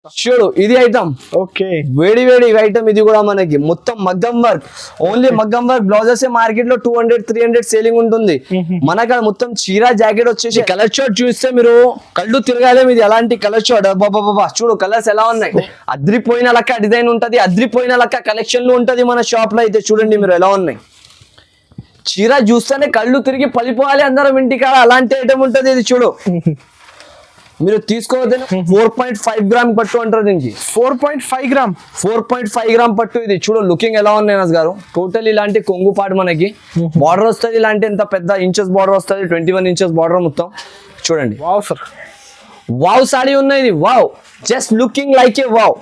చూడు ఇది item okay వేడి వేడి ఐటమ్ ఇది కూడా మనకి మొత్తం మగ్గం వర్క్ ఓన్లీ మగ్గం వర్క్ బ్లౌజెస్ మార్కెట్ లో 200-300 సేలింగ్ ఉంటుంది. మనకు మొత్తం చీర జాకెట్ వచ్చేసి కలర్ షార్ట్ చూస్తే మీరు కళ్ళు తిరగాలి. ఇది ఎలాంటి కలర్ షార్ట్ బాబా చూడు కలర్స్ ఎలా ఉన్నాయి. అద్రిపోయిన లెక్క డిజైన్ ఉంటది, అద్రిపోయిన లెక్క కలెక్షన్లు ఉంటది మన షాప్ లో. అయితే చూడండి మీరు ఎలా ఉన్నాయి. చీర చూస్తేనే కళ్ళు తిరిగి పలిపోవాలి అందరం ఇంటికాడ, అలాంటి ఐటమ్ ఉంటది. ఇది చూడు మీరు తీసుకోవద్దు. 4.5 గ్రామ్ పట్టు అంటారు దీనికి. 4.5 గ్రామ్ 4.5 గ్రామ్ పట్టు. ఇది చూడు లుకింగ్ ఎలా ఉన్నాయి నస్ గారు. టోటల్ ఇలాంటి కొంగు పాటు మనకి బార్డర్ వస్తుంది. ఇలాంటి ఎంత పెద్ద ఇంచెస్ బార్డర్ వస్తుంది, 21 ఇంచెస్ బార్డర్ మొత్తం. చూడండి వావ్ సార్, వావ్ సాడీ ఉన్నాయి. ఇది వావ్, జస్ట్ లుకింగ్ లైక్ ఏ వావ్.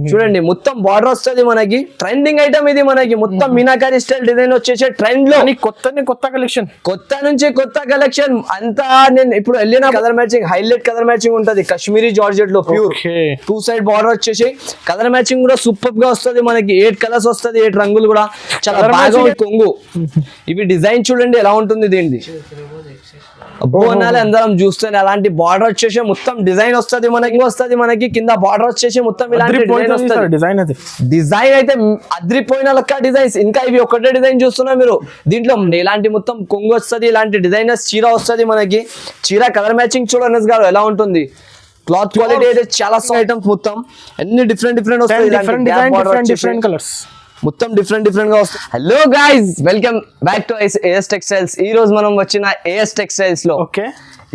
చూడండి మొత్తం బార్డర్ వస్తుంది మనకి. ట్రెండింగ్ ఐటమ్ ఇది మనకి. మొత్తం మీనాకారి స్టైల్ డిజైన్ వచ్చేసి ట్రెండ్ లో కొత్త కలెక్షన్, కొత్త నుంచి కొత్త కలెక్షన్ అంతా. నేను ఇప్పుడు వెళ్ళిన colour matching, highlight colour matching ఉంటది. కాశ్మీరీ జార్జెట్ లో ప్యూర్ 2 సైడ్ బార్డర్ వచ్చేసి కలర్ మ్యాచింగ్ కూడా సూపర్ గా వస్తుంది మనకి. 8 కలర్స్ వస్తుంది, 8 రంగులు కూడా చాలా బాగా కొంగు. ఇవి డిజైన్ చూడండి ఎలా ఉంటుంది దీనిది. అనాలి అందరం చూస్తే అలాంటి బార్డర్ వచ్చేసి మొత్తం డిజైన్ వస్తుంది మనకి. కింద బార్డర్ వచ్చేసి మొత్తం ఇలాంటి డిజైన్ అయితే అద్రిపోయిన లెక్క డిజైన్స్. ఇంకా ఇవి ఒకటే డిజైన్ చూస్తున్నా మీరు. దీంట్లో ఇలాంటి మొత్తం కొంగు వస్తుంది, ఇలాంటి డిజైనర్స్ చీర వస్తుంది మనకి. చీర కలర్ మ్యాచింగ్ చూడండి గారు ఎలా ఉంటుంది. క్లాత్ క్వాలిటీ అయితే చాలా ఐటమ్స్ మొత్తం అన్ని డిఫరెంట్ డిఫరెంట్ కలర్స్ మొత్తం డిఫరెంట్ గా వస్తుంది. Hello guys, welcome back to AS Textiles. ఈ రోజు మనం వచ్చిన ఏఎస్ టెక్స్టైల్స్ లో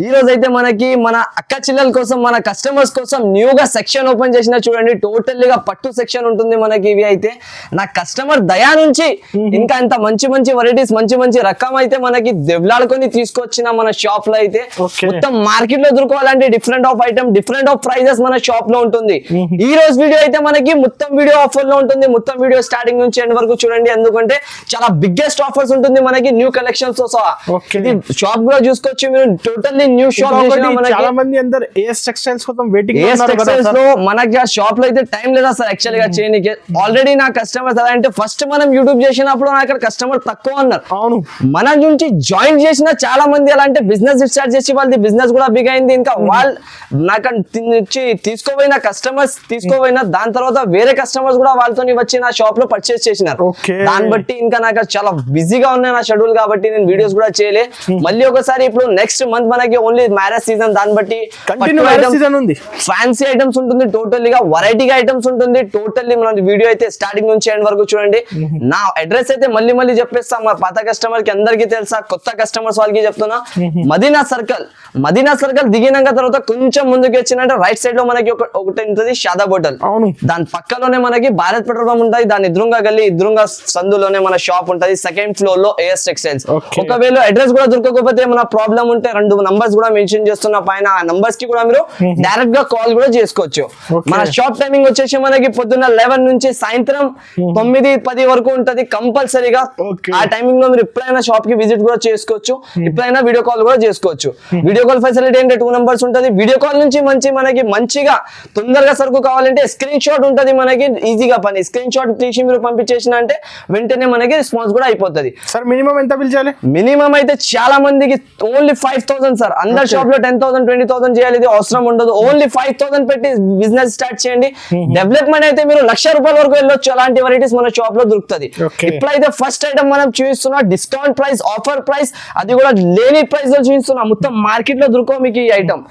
ఈ రోజు అయితే మనకి మన అక్క చెల్లెల కోసం, మన కస్టమర్స్ కోసం న్యూగా సెక్షన్ ఓపెన్ చేసిన. చూడండి టోటల్లీగా పట్టు సెక్షన్ ఉంటుంది మనకి. ఇవి అయితే నా కస్టమర్ దయా నుంచి ఇంకా ఇంత మంచి వెరైటీస్, మంచి రకం అయితే మనకి దెవ్లాడుకొని తీసుకొచ్చిన మన షాప్ లో. అయితే మొత్తం మార్కెట్ లో దొరకాలంటే different of item, different of prices మన షాప్ లో ఉంటుంది. ఈ రోజు వీడియో అయితే మనకి మొత్తం వీడియో ఆఫర్ లో ఉంటుంది. మొత్తం వీడియో స్టార్టింగ్ నుంచి ఎండ్ వరకు చూడండి, ఎందుకంటే చాలా బిగ్గెస్ట్ ఆఫర్స్ ఉంటుంది మనకి న్యూ కలెక్షన్స్ తో సహా. షాప్ కూడా చూసుకోవచ్చు మీరు. Totally new shop. చాలా మంది అందరు ఏఎస్ టెక్స్టైల్స్ కోసం వెయిటింగ్ లో. మనకి షాప్ లో అయితే టైం లేదా సార్ యాక్చువల్ గా చేయడానికి. ఆల్రెడీ నా కస్టమర్స్ ఎలా అంటే ఫస్ట్ మనం యూట్యూబ్ చేసినప్పుడు నాకు కస్టమర్ తక్కువ అన్నారు. అవును, మన నుంచి జాయిన్ చేసిన చాలా మంది ఎలా అంటే బిజినెస్ స్టార్ట్ చేసి వాళ్ళది బిజినెస్ కూడా బిగ్ అయింది. ఇంకా వాళ్ళు నాకు తీసుకోపోయిన కస్టమర్స్ దాని తర్వాత వేరే కస్టమర్స్ కూడా వాళ్ళతో వచ్చి నా షాప్ లో పర్చేస్ చేసినారు. దాన్ని బట్టి ఇంకా నాకు చాలా బిజీగా ఉన్నాయి నా షెడ్యూల్ కాబట్టి నేను వీడియోస్ కూడా చేయలే. మళ్ళీ ఒకసారి ఇప్పుడు నెక్స్ట్ మంత్ మనకి ఓన్లీ మ్యారేజ్ సీజన్, దాన్ని బట్టి ఫ్యాన్సీ ఐటమ్స్ ఉంటుంది. టోటల్లీగా వెరైటీగా ఐటమ్స్ ఉంటుంది. టోటల్లీ మన వీడియో అయితే స్టార్టింగ్ నుంచి ఎండ్ వరకు చూడండి. నా అడ్రస్ అయితే మళ్ళీ చెప్పేస్తా. మా పాత కస్టమర్ కి అందరికీ తెలుసా, కొత్త కస్టమర్స్ వాళ్ళకి చెప్తున్నా. మదీనా సర్కిల్ దిగినాక తర్వాత కొంచెం ముందుకు వచ్చినట్టు రైట్ సైడ్ లో మనకి ఒకటి ఉంటుంది షాదా హోటల్. దాని పక్కలోనే మనకి భారత్ పెట్రోల్ పంప్ ఉంటుంది. దాని ఎదురుగా సందులోనే మన షాప్ ఉంటుంది. సెకండ్ ఫ్లోర్ లో ఏఎస్ టెక్స్టైల్స్. ఒకవేళ అడ్రస్ కూడా దొరకకపోతే ఏమైనా ప్రాబ్లం ఉంటే 2 నంబర్స్ కూడా మెన్షన్ చేస్తున్న పైన. ఆ నంబర్స్ కి కూడా మీరు డైరెక్ట్ గా కాల్ కూడా చేసుకోవచ్చు. మన షాప్ టైమింగ్ వచ్చేసి మనకి పొద్దున్న 11 నుంచి సాయంత్రం 9-10 వరకు ఉంటది కంపల్సరీగా. ఆ టైమింగ్ లో మీరు ఎప్పుడైనా షాప్ కి విజిట్ కూడా చేసుకోవచ్చు, ఎప్పుడైనా వీడియో కాల్ కూడా చేసుకోవచ్చు. వీడియో కాల్ ఫెసిలిటీ అంటే 2 నంబర్స్ ఉంటది. వీడియో కాల్ నుంచి మనకి మంచిగా తొందరగా సరుకు కావాలంటే స్క్రీన్ షాట్ ఉంటది మనకి. ఈజీగా పని స్క్రీన్ షాట్ తీసి మీరు పంపించేసిన అంటే వెంటనే మనకి రెస్పాన్స్ కూడా అయిపోతుంది. సార్ మినిమం ఎంత బిల్ చేయాలి? మినిమం అయితే చాలా మందికి ఓన్లీ 5,000 సార్. అందరి షాప్ లో 10,000 20,000 చేయాలి, ఇది అవసరం ఉండదు. ఓన్లీ 5,000 పెట్టి బిజినెస్ స్టార్ట్ చేయండి. డెవలప్మెంట్ అయితే మీరు ₹1,00,000 వరకు వెళ్ళొచ్చు. అలాంటి వెరైటీస్ మన షాప్ లో దొరుకుతుంది. ఇప్పుడైతే ఫస్ట్ ఐటమ్ మనం చూపిస్తున్నా డిస్కౌంట్ ప్రైస్, ఆఫర్ ప్రైస్, అది కూడా లేని ప్రైస్ లో చూపిస్తున్నా. మొత్తం మార్కెట్ లో దొరకవు మీకు ఈ ఐటమ్.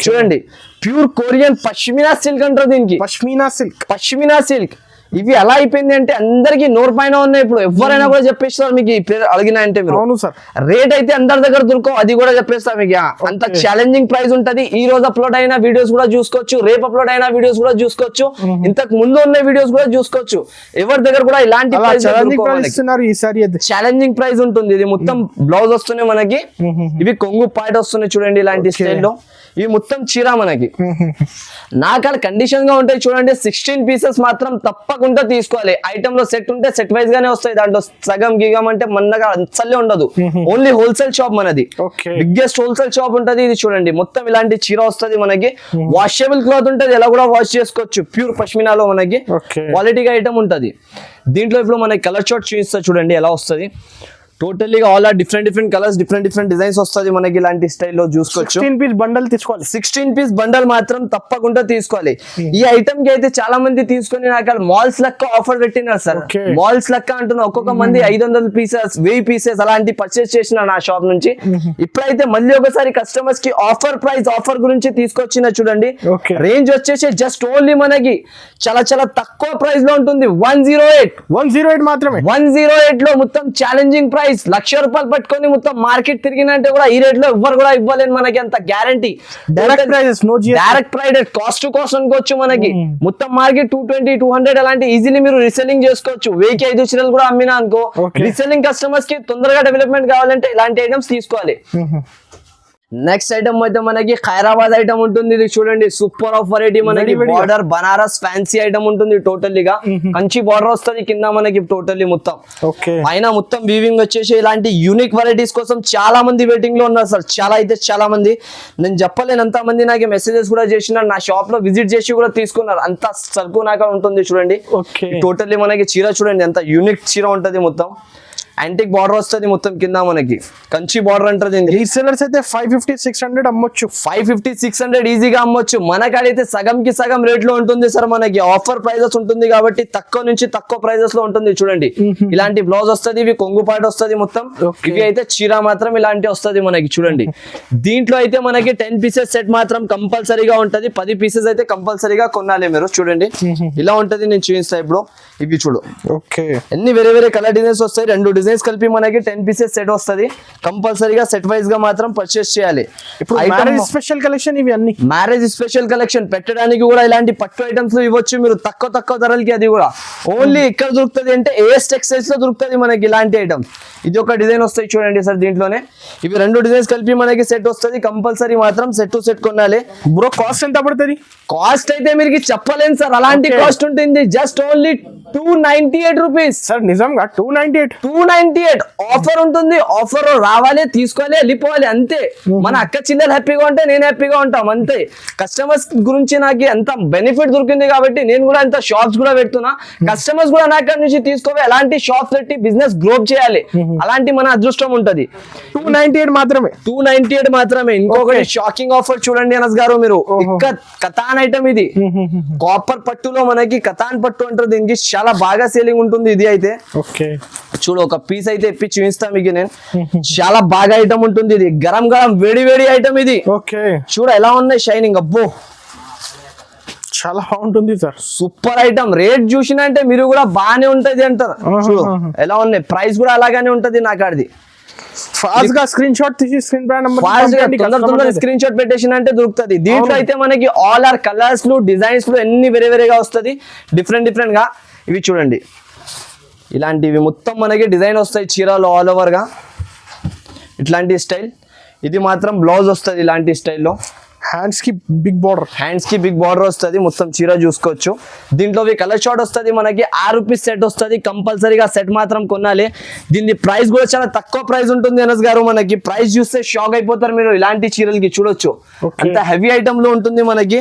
చూడండి ప్యూర్ కొరియన్ పష్మినా సిల్క్ అంటారు దీనికి. పష్మినా సిల్క్ ఇవి ఎలా అయిపోయింది అంటే అందరికి నోరు పైన ఉన్నాయి. ఇప్పుడు ఎవరైనా కూడా చెప్పేస్తారు మీకు ఈ పేరు అడిగినా అంటే మీరు. అవును సార్, రేట్ అయితే అందరి దగ్గర దొరకవు, అది కూడా చెప్పేస్తారు మీకు. అంత ఛాలెంజింగ్ ప్రైస్ ఉంటది. ఈ రోజు అప్లోడ్ అయిన వీడియోస్ కూడా చూసుకోవచ్చు, రేపు అప్లోడ్ అయిన వీడియోస్ కూడా చూసుకోవచ్చు, ఇంతకు ముందు ఉన్న వీడియోస్ కూడా చూసుకోవచ్చు. ఎవరి దగ్గర కూడా ఇలాంటి ఛాలెంజింగ్ ప్రైస్ ఉంటుంది. ఇది మొత్తం బ్లౌజ్ వస్తున్నాయి మనకి. ఇవి కొంగు పాయింట్ వస్తున్నాయి చూడండి ఇలాంటి స్టైల్లో. ఇవి మొత్తం చీర మనకి. నాకాడ కండిషన్ గా ఉంటాయి చూడండి. 16 పీసెస్ మాత్రం తప్పకుండా తీసుకోవాలి. ఐటమ్ లో సెట్ ఉంటే సెట్ వైజ్ గానే వస్తాయి. దాంట్లో సగం గిగం అంటే మన దగ్గర అసలే ఉండదు. ఓన్లీ హోల్సేల్ షాప్ మనది, బిగ్గెస్ట్ హోల్సేల్ షాప్ ఉంటది. ఇది చూడండి మొత్తం ఇలాంటి చీర వస్తుంది మనకి. వాషబుల్ క్లాత్ ఉంటది, ఎలా కూడా వాష్ చేసుకోవచ్చు. ప్యూర్ పష్మినాలో మనకి క్వాలిటీగా ఐటమ్ ఉంటది. దీంట్లో ఇప్పుడు మనకి కలర్ షార్ట్ చూపిస్తా చూడండి ఎలా వస్తుంది. టోటల్లీగా all are different colours, different designs వస్తుంది మనకి. ఇలాంటి స్టైల్లో చూసుకోవచ్చు. 16 పీస్ బండల్ తీసుకోవాలి. 16 పీస్ బండల్ మాత్రం తప్పకుండా తీసుకోవాలి. ఈ ఐటమ్ కి అయితే చాలా మంది తీసుకొని నాకు మాల్స్ లెక్క ఆఫర్ పెట్టినారు సార్. మాల్స్ లెక్క అంటున్నా, ఒక్కొక్క మంది 500 పీసెస్ 1000 పీసెస్ అలాంటి పర్చేస్ చేసిన నా షాప్ నుంచి. ఇప్పుడైతే మళ్ళీ ఒకసారి కస్టమర్స్ కి ఆఫర్ గురించి తీసుకొచ్చిన చూడండి. రేంజ్ వచ్చేసి జస్ట్ ఓన్లీ మనకి చాలా తక్కువ ప్రైస్ లో ఉంటుంది. 108 మాత్రమే. 108 లో మొత్తం ఛాలెంజింగ్ ప్రైస్. 1,00,000 రూపాయలు పట్టుకొని మొత్తం మార్కెట్ తిరిగినంటే కూడా ఈ రేట్ లో ఎవ్వరు కూడా ఇవ్వలేను మనకి, అంత guarantee. Direct prices, no GST. Direct price, cost to cost అనుకోవచ్చు మనకి. మొత్తం మార్కెట్ 220, 200 అలాంటి ఈజీలీ మీరు రీసెల్లింగ్ చేసుకోవచ్చు. 1000కి 5 చీరలు కూడా అమ్మినా అనుకో. రీసెల్లింగ్ కస్టమర్స్ కి తొందరగా డెవలప్మెంట్ కావాలంటే ఇలాంటి ఐటమ్స్ తీసుకోవాలి. నెక్స్ట్ ఐటమ్ అయితే మనకి ఖైరాబాద్ ఐటమ్ ఉంటుంది. ఇది చూడండి, సూపర్ ఆఫ్ వెరైటీ మనకి. బార్డర్ బనారస్ ఫ్యాన్సీ ఐటమ్ ఉంటుంది. టోటల్లీగా కంచి బార్డర్ వస్తుంది కింద మనకి. టోటల్లీ మొత్తం పైన మొత్తం వీవింగ్ వచ్చేసి ఇలాంటి యూనిక్ వెరైటీస్ కోసం చాలా మంది వెయిటింగ్ లో ఉన్నారు సార్. చాలా మంది, నేను చెప్పలేను అంత మంది నాకు మెసేజెస్ కూడా చేసినారు. నా షాప్ లో విజిట్ చేసి కూడా తీసుకున్నారు. అంత సరుకు నాకు ఉంటుంది చూడండి. టోటల్లీ మనకి చీర చూడండి, ఎంత యూనిక్ చీర ఉంటది. మొత్తం యాంటిక్ బార్డర్ వస్తుంది మొత్తం కింద మనకి. కంచి బార్డర్ అంటారు. రీసెలర్స్ అయితే 550-600 అమ్మొచ్చు. 550-600 ఈజీగా అమ్మొచ్చు. మనకాడైతే సగంకి సగం రేట్ లో ఉంటుంది సార్. మనకి ఆఫర్ ప్రైజెస్ ఉంటుంది కాబట్టి తక్కువ నుంచి తక్కువ ప్రైజెస్ లో ఉంటుంది. చూడండి, ఇలాంటి బ్లౌజ్ వస్తుంది, ఇవి కొంగు పాటు వస్తుంది మొత్తం. ఇవి అయితే చీర మాత్రం ఇలాంటి వస్తుంది మనకి. చూడండి, దీంట్లో అయితే మనకి 10 పీసెస్ సెట్ మాత్రం కంపల్సరీగా ఉంటది. 10 పీసెస్ అయితే కంపల్సరీగా కొనాలి మీరు. చూడండి, ఇలా ఉంటది. నేను చూపిస్తా ఇప్పుడు. ఇవి చూడు, ఎన్ని వేరే కలర్ డిజైన్స్ వస్తాయి. 2 డిజైన్స్ కలిపి మనకి 10 పీసెస్ సెట్ వస్తుంది. కంపల్సరీగా సెట్ వైజ్ గా మాత్రం పర్చేస్ చేయాలి. ఇప్పుడు స్పెషల్ కలెక్షన్, ఇవి అన్ని మ్యారేజ్ స్పెషల్ కలెక్షన్ పెట్టడానికి కూడా ఇలాంటి పట్టు ఐటమ్స్ ఇవ్వచ్చు మీరు తక్కువ ధరలకి. అది కూడా ఓన్లీ ఇక్కడ దొరుకుతుంది అంటే ఏఎస్ టెక్స్టైల్స్ లో దొరుకుతుంది మనకి ఇలాంటి ఐటమ్. ఇది ఒక డిజైన్ వస్తాయి చూడండి సార్. దీంట్లోనే ఇవి 2 డిజైన్స్ కలిపి మనకి సెట్ వస్తుంది. కంపల్సరీ మాత్రం సెట్ టు సెట్ కొనాలి. బ్రో, కాస్ట్ ఎంత పడుతుంది? కాస్ట్ అయితే మీరు చెప్పలేను సార్, అలాంటి కాస్ట్ ఉంటుంది. Just only 298 rupees sir. నిజంగా 298 ఆఫర్ ఉంటుంది. ఆఫర్ రావాలి, తీసుకోవాలి, వెళ్ళిపోవాలి అంతే. మన అక్క చెల్లెలు హ్యాపీగా ఉంటే నేను హ్యాపీగా ఉంటాం అంతే. కస్టమర్స్ గురించి నాకు ఎంత బెనిఫిట్ దొరికింది కాబట్టి నేను కూడా ఎంత షాప్స్ కూడా పెడుతున్నా. కస్టమర్స్ కూడా నా అక్కడి నుంచి తీసుకోవాలి, అలాంటి షాప్స్ పెట్టి బిజినెస్ గ్రో చేయాలి. అలాంటి మన అదృష్టం ఉంటది. 298 మాత్రమే. ఇంకొకటి షాకింగ్ ఆఫర్ చూడండి అనస్ గారు మీరు. కతాన్ ఐటమ్ ఇది. కాపర్ పట్టులో మనకి కతాన్ పట్టు అంటారు దీనికి. చాలా బాగా సేలింగ్ ఉంటుంది ఇది అయితే. చూడు, ఒక పీస్ అయితే ఇప్పి చూపిస్తా మీకు నేను. చాలా బాగా ఐటమ్ ఉంటుంది ఇది. గరం వేడి ఐటమ్ ఇది. చూడ ఎలా ఉన్నాయి షైనింగ్. అబ్బో, చాలా బాగుంటుంది సార్. Super item. రేట్ చూసినా అంటే మీరు కూడా బాగానే ఉంటది అంటారు. చూడు ఎలా ఉన్నాయి. ప్రైస్ కూడా అలాగానే ఉంటది. నాకు అది ఫాస్ట్ గా స్క్రీన్ షాట్ తీసి స్క్రీన్ పై నంబర్ స్క్రీన్ షాట్ పెట్టేసిన అంటే దొరుకుతుంది. దీంట్లో అయితే మనకి ఆల్ ఆర్ కలర్స్ లు డిజైన్స్ లు అన్ని వేరేగా వస్తుంది. డిఫరెంట్ గా. ఇవి చూడండి, ఇలాంటివి మొత్తం మనకి డిజైన్ వస్తాయి చీరలు ఆల్ ఓవర్ గా. ఇట్లాంటి స్టైల్. ఇది మాత్రం బ్లౌజ్ వస్తుంది ఇలాంటి స్టైల్లో. హ్యాండ్స్ కి బిగ్ బార్డర్ వస్తుంది. మొత్తం చీర చూసుకోవచ్చు. దీంట్లో కలర్ షార్ట్ వస్తుంది మనకి. 6 రూపీస్ సెట్ వస్తుంది. కంపల్సరీగా సెట్ మాత్రం కొనాలి. దీని ప్రైస్ కూడా చాలా తక్కువ ప్రైస్ ఉంటుంది అనస్ గారు. మనకి ప్రైస్ చూస్తే షాక్ అయిపోతారు మీరు. ఇలాంటి చీరలకి చూడొచ్చు, అంత హెవీ ఐటమ్ లో ఉంటుంది మనకి.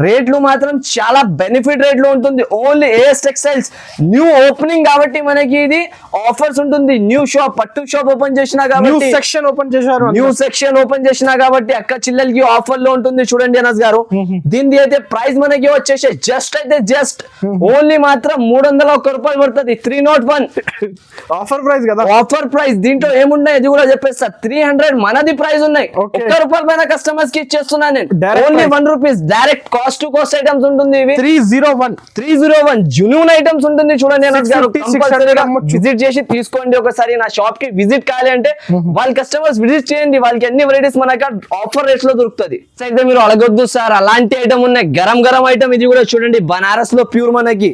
రేట్లు మాత్రం చాలా బెనిఫిట్ రేట్ లో ఉంటుంది. Only AS Textiles new opening కాబట్టి మనకి ఇది ఆఫర్స్ ఉంటుంది. న్యూ షాప్, పట్టు షాప్ ఓపెన్ చేసినా కాబట్టి, న్యూ సెక్షన్ ఓపెన్ చేసినా కాబట్టి అక్క చిల్లలకి ఆఫర్ లో ఉంటుంది. చూడండి అనస్ గారు. దీని అయితే ప్రైస్ మనకి వచ్చేసి జస్ట్ ఓన్లీ మాత్రం 301 రూపాయలు పడుతుంది. 301 ఆఫర్ ప్రైస్ కదా. Offer price. దీంట్లో ఏమున్నాయి అది కూడా చెప్పేస్తా. 300 మనది ప్రైస్ ఉన్నాయి. 1 రూపాయల పైన కస్టమర్స్ కి ఇచ్చేస్తున్నా నేను. Only 1 rupees direct cost to cost items ఉంటుంది. ఇవి 301 జునూన్ ఐటమ్స్ ఉంటుంది. చూడండి అనస్ గారు, విజిట్ చేసి తీసుకోండి ఒకసారి. నా షాప్ కి విజిట్ కావాలి అంటే వాళ్ళ కస్టమర్స్ విజిట్ చేయండి. వాళ్ళకి అన్ని వెరైటీస్ మనకి ఆఫర్ రేట్స్ లో దొరుకుతుంది. అయితే మీరు అడగొద్దు సార్, అలాంటి ఐటమ్ ఉన్నాయి. గరం ఐటమ్. ఇది కూడా చూడండి, బనారస్ లో ప్యూర్ మనకి.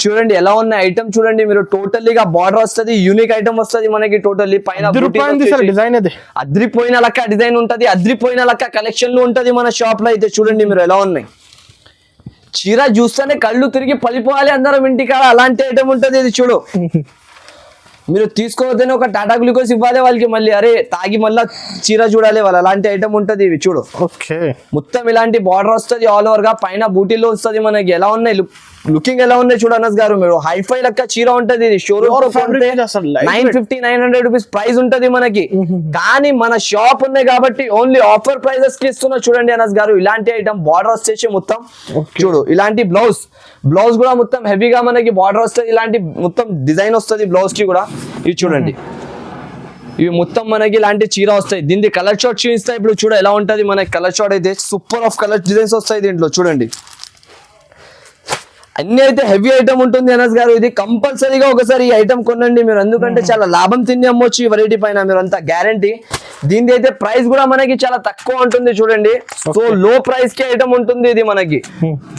చూడండి ఎలా ఉన్నాయి ఐటమ్. చూడండి మీరు, టోటల్లీగా బార్డర్ వస్తుంది. యూనిక్ ఐటమ్ వస్తుంది మనకి. టోటల్లీ పైన అద్రిపోయిన లెక్క డిజైన్ ఉంటది. అద్రిపోయిన లెక్క కలెక్షన్ లో ఉంటది మన షాప్ లో అయితే. చూడండి మీరు ఎలా ఉన్నాయి. చీర చూస్తేనే కళ్ళు తిరిగి పలిపోవాలి అందరం ఇంటికాడ. అలాంటి ఐటమ్ ఉంటది ఇది. చూడు, మీరు తీసుకోవద్దని ఒక టాటా గ్లూకోజ్ ఇవ్వాలి వాళ్ళకి. మళ్ళీ అరే తాగి మళ్ళీ చీర చూడాలి వాళ్ళు. అలాంటి ఐటమ్ ఉంటది. ఇవి చూడు, మొత్తం ఇలాంటి బార్డర్ వస్తుంది ఆల్ ఓవర్ గా. పైన బూటీలో వస్తుంది మనకి. ఎలా ఉన్నాయి లుకింగ్ ఎలా ఉన్నాయి చూడు అనస్ గారు, మీరు హైఫై లెక్క చీర ఉంటది ఇది. షోరూమ్ fabric అసలు light weight. 950-900 రూపీస్ ప్రైస్ ఉంటది మనకి. కానీ మన షాప్ ఉన్నాయి కాబట్టి ఓన్లీ ఆఫర్ ప్రైజెస్ కి ఇస్తున్నా చూడండి అనస్ గారు. ఇలాంటి ఐటమ్ బార్డర్ వచ్చేసి మొత్తం చూడు, ఇలాంటి బ్లౌజ్ కూడా మొత్తం హెవీగా మనకి బార్డర్ వస్తుంది, ఇలాంటి మొత్తం డిజైన్ వస్తుంది బ్లౌజ్ కి కూడా. ఇవి చూడండి, ఇవి మొత్తం మనకి ఇలాంటి చీర వస్తాయి. దీనికి కలర్ షార్ట్ చూపిస్తాయి ఇప్పుడు చూడ ఎలా ఉంటది మనకి. కలర్ షార్ట్ అయితే సూపర్ ఆఫ్ కలర్ డిజైన్స్ వస్తాయి దీంట్లో చూడండి. అన్ని అయితే హెవీ ఐటమ్ ఉంటుంది అనస్ గారు. ఇది కంపల్సరీగా ఒకసారి ఈ ఐటమ్ కొనండి మీరు, ఎందుకంటే చాలా లాభం తిని అమ్మొచ్చు ఈ వెరైటీ పైన మీరు అంతా గ్యారంటీ. దీని అయితే ప్రైస్ కూడా మనకి చాలా తక్కువ ఉంటుంది చూడండి. సో లో ప్రైస్ కి ఐటమ్ ఉంటుంది ఇది మనకి.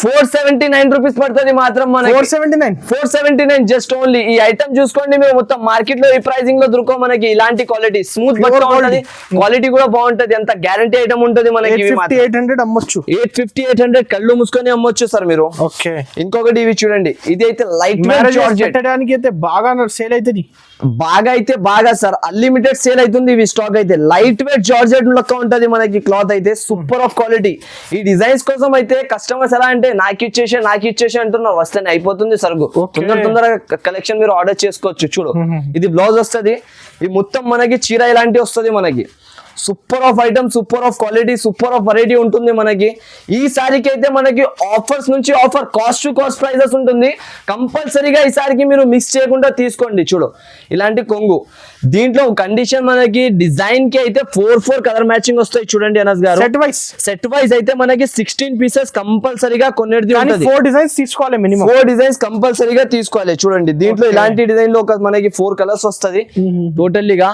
479 రూపీస్ పడుతుంది మాత్రం మనకి. 479 జస్ట్ ఓన్లీ. ఈ ఐటమ్ చూసుకోండి మీరు, మొత్తం మార్కెట్ లో ఈ ప్రైసింగ్ లో దొరకవు మనకి ఇలాంటి క్వాలిటీ. స్మూత్ ఉంటుంది, క్వాలిటీ కూడా బాగుంటది, అంత గ్యారంటీ ఐటమ్ ఉంటుంది మనకి. 850-800 అమ్మొచ్చు. 850-800 కళ్ళు మూసుకొని అమ్మొచ్చు సార్ మీరు. ఓకే, ఇంకొకటి ఇవి చూడండి, ఇది అయితే లైట్ పెట్టడానికి అయితే బాగా సేల్ అవుతుంది. బాగా సార్ అన్లిమిటెడ్ సేల్ అవుతుంది. ఇవి స్టాక్ అయితే లైట్ వెయిట్ జార్జెట్ లెక్క ఉంటది మనకి. క్లాత్ అయితే సూపర్ ఆఫ్ క్వాలిటీ. ఈ డిజైన్స్ కోసం అయితే కస్టమర్స్ ఎలా అంటే నాకు ఇచ్చేసి అంటున్నారు, వస్తేనే అయిపోతుంది సరుకు. తొందరగా కలెక్షన్ మీరు ఆర్డర్ చేసుకోవచ్చు. చూడు, ఇది బ్లౌజ్ వస్తుంది, ఇది మొత్తం మనకి చీర ఇలాంటి వస్తుంది మనకి. Super of item, super of quality, super of variety ఉంటుంది మనకి. ఈ సారీకి అయితే మనకి ఆఫర్స్ నుంచి offer, cost to cost prices ఉంటుంది. కంపల్సరీగా ఈ సారికి మీరు మిక్స్ చేయకుండా తీసుకోండి. చూడు, ఇలాంటి కొంగు, దీంట్లో కండిషన్ మనకి డిజైన్ కి అయితే 4 కలర్ మ్యాచింగ్ వస్తాయి చూడండి అనస్ గారు. సెట్ వైస్ అయితే మనకి 16 పీసెస్ కంపల్సరీగా కొనేది ఉంటుంది. 4 డిజైన్స్ తీసుకోవాలి మినిమం. 4 డిజైన్స్ కంపల్సరీగా తీసుకోవాలి. చూడండి, దీంట్లో ఇలాంటి డిజైన్ లో మనకి 4 కలర్స్ వస్తుంది టోటల్లీగా.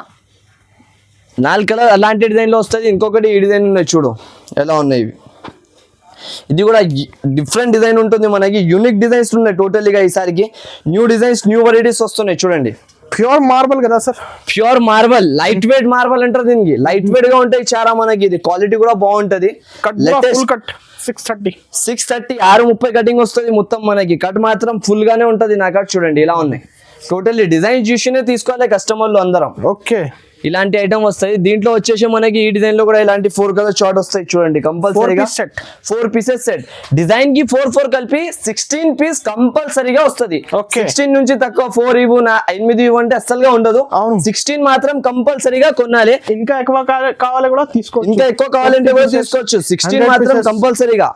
4 కలర్ అలాంటి డిజైన్ లో వస్తుంది. ఇంకొకటి ఈ డిజైన్ ఉన్నాయి చూడు ఎలా ఉన్నాయి ఇవి. ఇది కూడా డిఫరెంట్ డిజైన్ ఉంటుంది మనకి. యూనిక్ డిజైన్స్ ఉన్నాయి టోటల్లీగా. ఈసారికి న్యూ డిజైన్స్, న్యూ వెరైటీస్ వస్తున్నాయి చూడండి. ప్యూర్ మార్బల్ కదా sir? Pure marble, light weight marble అంటారు దీనికి. లైట్ వెయిట్ గా ఉంటాయి చాలా మనకి. ఇది క్వాలిటీ కూడా బాగుంటది. 630 630 కటింగ్ వస్తుంది మొత్తం మనకి. కట్ మాత్రం ఫుల్ గానే ఉంటది. నా కట్ చూడండి ఇలా ఉన్నాయి. టోటల్లీ డిజైన్ చూసినే తీసుకోవాలి కస్టమర్లు అందరం. ఓకే, ఇలాంటి ఐటమ్ వస్తాయి. దీంట్లో వచ్చేసి మనకి ఈ డిజైన్ లో కూడా ఇలాంటి 4 కలర్ షార్ట్ వస్తాయి చూడండి. కంపల్సరీగా 4 పీసెస్ సెట్. డిజైన్ కి 4 కలిపి 16 పీస్ కంపల్సరీగా వస్తుంది. 16 నుంచి తక్కువ 4 ఇవ్వు 8 ఇవ్వు అంటే అస్సలుగా ఉండదు. 16 మాత్రం కంపల్సరీగా కొనాలి. ఇంకా ఎక్కువ కావాలి కూడా తీసుకోవచ్చు. ఇంకా ఎక్కువ కావాలంటే కూడా తీసుకోవచ్చు. 16 మాత్రం కంపల్సరీగా.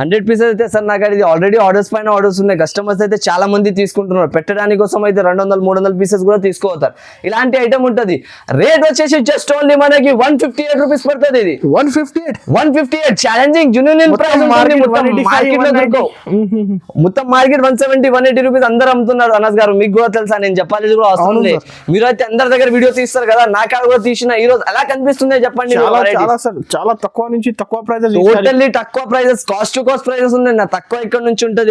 100 పీసెస్ అయితే సార్ నాకు ఇది ఆల్రెడీ ఆర్డర్స్ పైన ఆర్డర్స్ ఉన్నాయి. కస్టమర్స్ అయితే చాలా మంది తీసుకుంటున్నారు. పెట్టడానికి కోసం అయితే 200-300 పీసెస్ కూడా తీసుకోవతారు. ఇలాంటి ఐటమ్ ఉంటుంది. రేట్ వచ్చేసి జస్ట్ ఓన్లీ మనకి 158 రూపీస్ పడుతుంది. ఇది 158 ఛాలెంజింగ్ జెన్యూన్ ప్రైస్ ఉంటుంది. మొత్తం మార్కెట్ 170-180 రూపీస్ అందరూ అమ్ముతున్నారు అనస్ గారు. మీకు కూడా తెలుసా, నేను చెప్పాలి కూడా అవసరం లేదు. మీరు అయితే అందరి దగ్గర వీడియో తీస్తారు కదా, నా కాడ కూడా తీసిన. ఈ రోజు ఎలా కనిపిస్తుంది చెప్పండి. చాలా తక్కువ నుంచి తక్కువ ప్రైజెస్, టోటల్లీ తక్కువ prices, cost to cost prices ఉన్నాయి. నా తక్కువ ఇక్కడ నుంచి ఉంటుంది